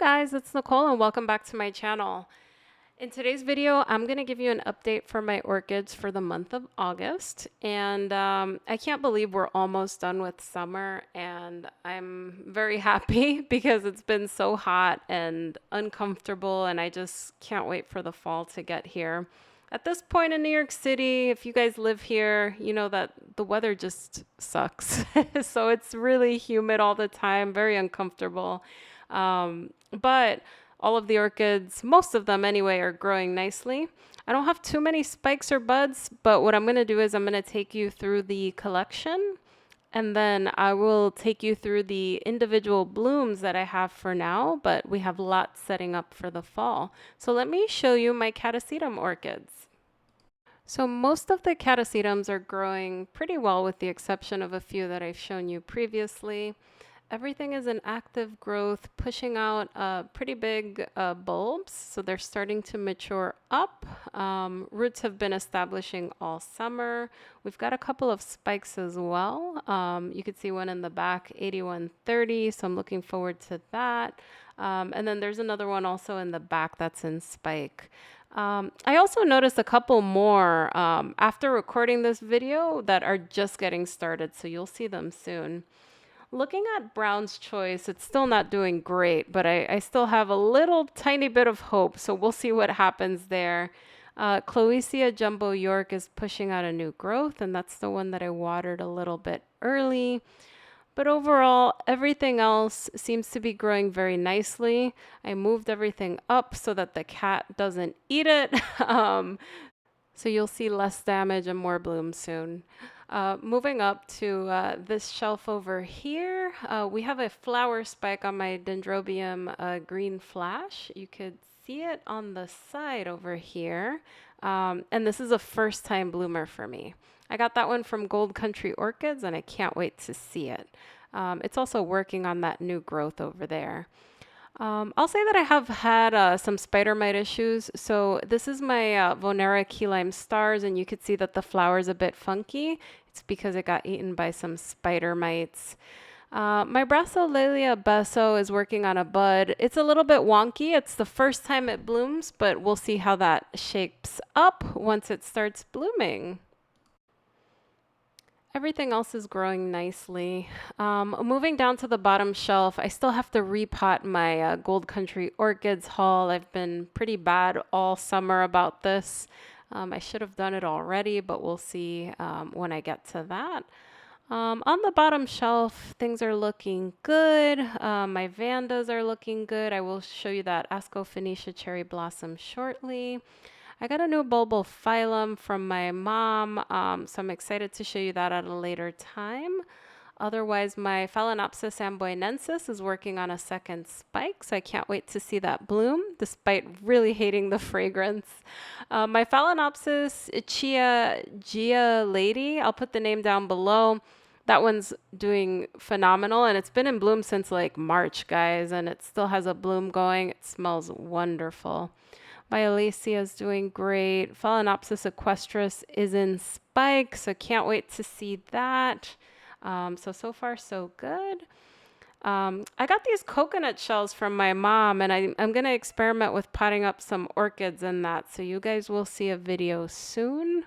guys, it's Nicole and welcome back to my channel. In today's video, I'm going to give you an update for my orchids for the month of August. And I can't believe we're almost done with summer, and I'm very happy because it's been so hot and uncomfortable, and I just can't wait for the fall to get here. At this point in New York City, if you guys live here, you know that the weather just sucks. So it's really humid all the time, very uncomfortable. But all of the orchids, most of them anyway, are growing nicely. I don't have too many spikes or buds, but what I'm going to do is I'm going to take you through the collection, and then I will take you through the individual blooms that I have for now, but we have lots setting up for the fall. So let me show you my catasetum orchids. So most of the catasetums are growing pretty well with the exception of a few that I've shown you previously. Everything is in active growth, pushing out pretty big bulbs, so they're starting to mature up. Roots have been establishing all summer. We've got a couple of spikes as well. You could see one in the back, 8130, so I'm looking forward to that. And then there's another one also in the back that's in spike. I also noticed a couple more after recording this video that are just getting started, so you'll see them soon. Looking at Brown's Choice, it's still not doing great, but I still have a little tiny bit of hope, so we'll see what happens there. Cloecia Jumbo York is pushing out a new growth, and that's the one that I watered a little bit early. But overall, everything else seems to be growing very nicely. I moved everything up so that the cat doesn't eat it. So you'll see less damage and more bloom soon. Moving up to this shelf over here, we have a flower spike on my Dendrobium Green Flash. You could see it on the side over here. And this is a first time bloomer for me. I got that one from Gold Country Orchids, and I can't wait to see it. It's also working on that new growth over there. I'll say that I have had some spider mite issues. So this is my Vonera Key Lime Stars, and you could see that the flower is a bit funky. It's because it got eaten by some spider mites. My Brassolalia Besso is working on a bud. It's a little bit wonky. It's the first time it blooms, but we'll see how that shapes up once it starts blooming. Everything else is growing nicely. Moving down to the bottom shelf, I still have to repot my Gold Country Orchids haul. I've been pretty bad all summer about this. I should have done it already, but we'll see when I get to that. On the bottom shelf, things are looking good. My Vandas are looking good. I will show you that Ascofinetia cherry blossom shortly. I got a new bulbal phylum from my mom, so I'm excited to show you that at a later time. Otherwise, my Phalaenopsis amboinensis is working on a second spike, so I can't wait to see that bloom, despite really hating the fragrance. My Phalaenopsis Gia Lady, I'll put the name down below. That one's doing phenomenal, and it's been in bloom since like March, guys, and it still has a bloom going. It smells wonderful. Violacea is doing great. Phalaenopsis equestris is in spike, so can't wait to see that. So far, so good. I got these coconut shells from my mom, and I'm going to experiment with potting up some orchids in that, so you guys will see a video soon.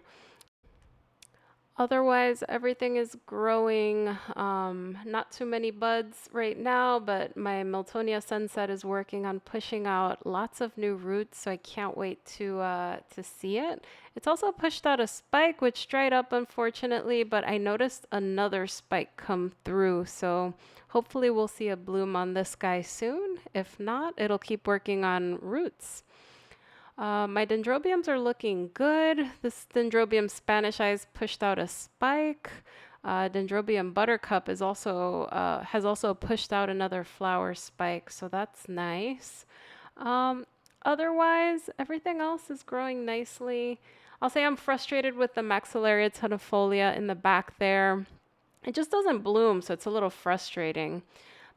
Otherwise, everything is growing. Not too many buds right now, but my Miltonia Sunset is working on pushing out lots of new roots, so I can't wait to see it. It's also pushed out a spike, which dried up, unfortunately, but I noticed another spike come through, so hopefully we'll see a bloom on this guy soon. If not, it'll keep working on roots. My dendrobiums are looking good. This Dendrobium Spanish Eyes pushed out a spike. Dendrobium Buttercup is also has also pushed out another flower spike, so that's nice. Otherwise, everything else is growing nicely. I'll say I'm frustrated with the Maxillaria tenuifolia in the back there. It just doesn't bloom, so it's a little frustrating.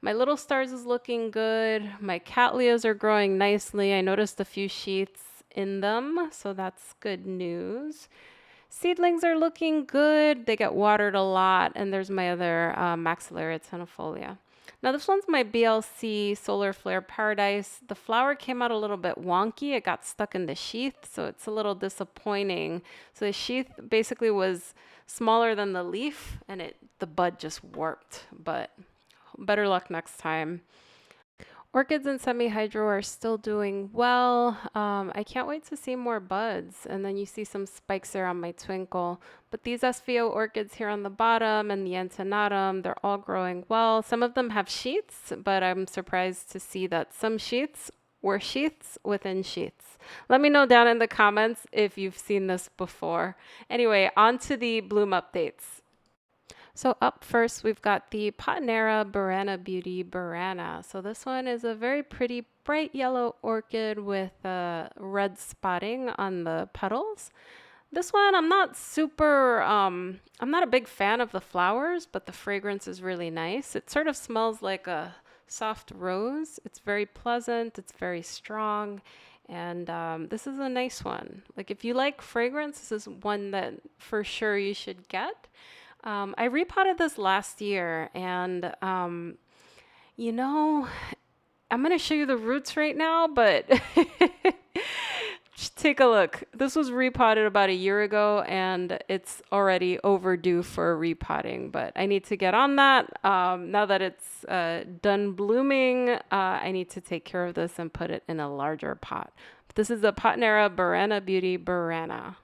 My Little Stars is looking good. My cattleyas are growing nicely. I noticed a few sheaths in them, so that's good news. Seedlings are looking good. They get watered a lot, and there's my other Maxillaria tenuifolia. Now this one's my BLC Solar Flare Paradise. The flower came out a little bit wonky. It got stuck in the sheath, so it's a little disappointing. So the sheath basically was smaller than the leaf, and the bud just warped, but better luck next time. Orchids and semi-hydro are still doing well. I can't wait to see more buds. And then you see some spikes there on my twinkle. But these SVO orchids here on the bottom and the antenatum, they're all growing well. Some of them have sheaths, but I'm surprised to see that some sheaths were sheaths within sheaths. Let me know down in the comments if you've seen this before. Anyway, on to the bloom updates. So up first, we've got the Patinera Burana Beauty Burana. So this one is a very pretty bright yellow orchid with red spotting on the petals. This one, I'm not a big fan of the flowers, but the fragrance is really nice. It sort of smells like a soft rose. It's very pleasant. It's very strong. And this is a nice one. Like if you like fragrance, this is one that for sure you should get. I repotted this last year, and you know, I'm going to show you the roots right now, but just take a look. This was repotted about a year ago, and it's already overdue for repotting, but I need to get on that. Now that it's done blooming, I need to take care of this and put it in a larger pot. But this is the Patinera Burana Beauty Burana.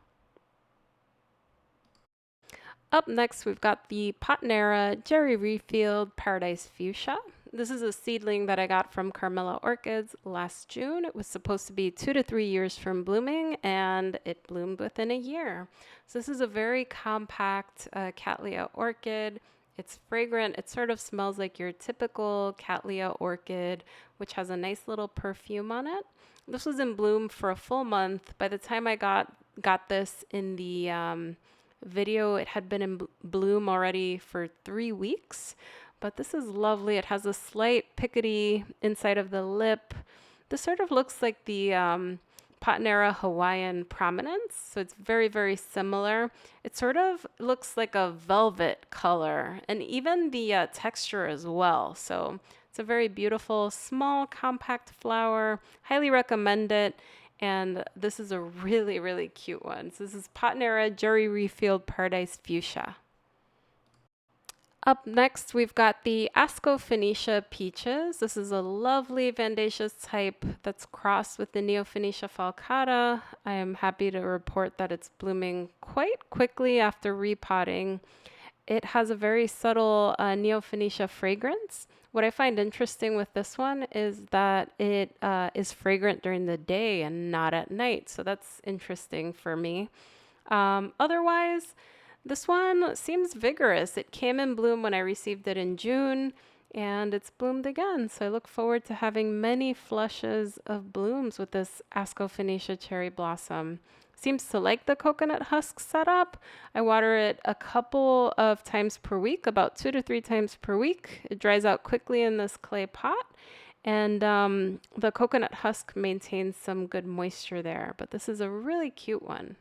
Up next, we've got the Patinera Rehfield Paradise Fuchsia. This is a seedling that I got from Carmela Orchids last June. It was supposed to be 2 to 3 years from blooming, and it bloomed within a year. So this is a very compact cattleya orchid. It's fragrant. It sort of smells like your typical cattleya orchid, which has a nice little perfume on it. This was in bloom for a full month. By the time I got this in the video, it had been in bloom already for 3 weeks, but this is lovely. It has a slight pickety inside of the lip. This sort of looks like the Patinera Hawaiian Prominence, so it's very, very similar. It sort of looks like a velvet color, and even the texture as well. So it's a very beautiful, small, compact flower. Highly recommend it. And this is a really, really cute one. So this is Patinera Rehfield Paradise Fuchsia. Up next, we've got the Ascofinetia Peaches. This is a lovely Vandaceous type that's crossed with the Neophanetia falcata. I am happy to report that it's blooming quite quickly after repotting. It has a very subtle Neophanetia fragrance. What I find interesting with this one is that it is fragrant during the day and not at night. So that's interesting for me. Otherwise, this one seems vigorous. It came in bloom when I received it in June, and it's bloomed again. So I look forward to having many flushes of blooms with this Ascofinetia cherry blossom. Seems to like the coconut husk setup. I water it a couple of times per week, about 2 to 3 times per week. It dries out quickly in this clay pot, and the coconut husk maintains some good moisture there. But this is a really cute one.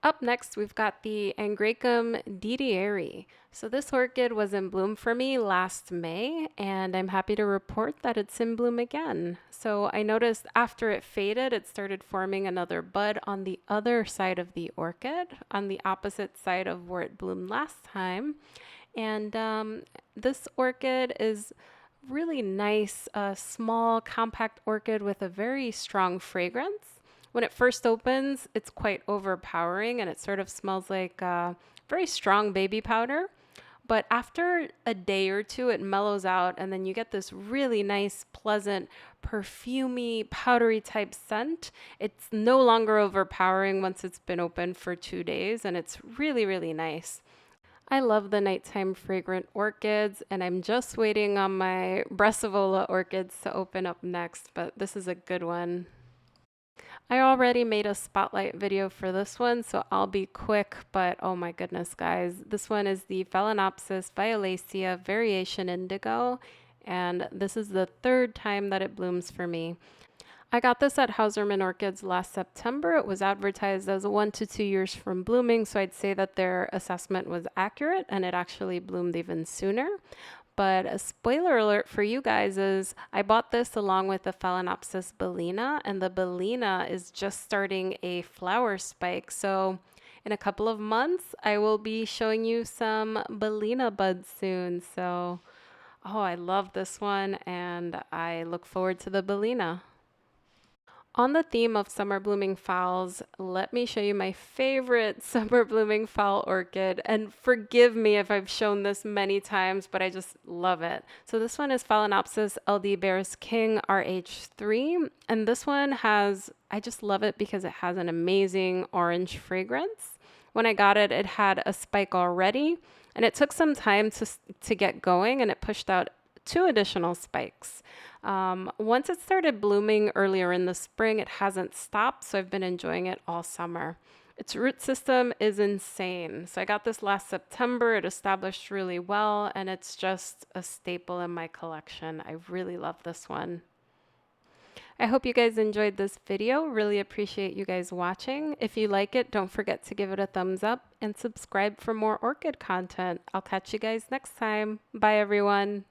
Up next, we've got the Angraecum Didieri. So this orchid was in bloom for me last May, and I'm happy to report that it's in bloom again. So I noticed after it faded, it started forming another bud on the other side of the orchid, on the opposite side of where it bloomed last time. And this orchid is really nice, small, compact orchid with a very strong fragrance. When it first opens, it's quite overpowering, and it sort of smells like very strong baby powder. But after a day or two, it mellows out, and then you get this really nice, pleasant, perfumey, powdery type scent. It's no longer overpowering once it's been open for 2 days, and it's really, really nice. I love the nighttime fragrant orchids, and I'm just waiting on my Brassivola orchids to open up next, but this is a good one. I already made a spotlight video for this one, so I'll be quick, but oh my goodness, guys. This one is the Phalaenopsis Violacea Variation Indigo, and this is the 3rd time that it blooms for me. I got this at Hauserman Orchids last September. It was advertised as 1 to 2 years from blooming, so I'd say that their assessment was accurate and it actually bloomed even sooner. But a spoiler alert for you guys is I bought this along with the Phalaenopsis Bellina, and the Bellina is just starting a flower spike. So in a couple of months, I will be showing you some Bellina buds soon. So, oh, I love this one, and I look forward to the Bellina. On the theme of summer blooming phals, let me show you my favorite summer blooming phal orchid. And forgive me if I've shown this many times, but I just love it. So this one is Phalaenopsis LD Bears King RH3. And this one has, I just love it because it has an amazing orange fragrance. When I got it, it had a spike already, and it took some time to get going, and it pushed out 2 additional spikes. Once it started blooming earlier in the spring, it hasn't stopped, so I've been enjoying it all summer. Its root system is insane. So I got this last September. It established really well, and it's just a staple in my collection. I really love this one. I hope you guys enjoyed this video. Really appreciate you guys watching. If you like it, don't forget to give it a thumbs up and subscribe for more orchid content. I'll catch you guys next time. Bye, everyone.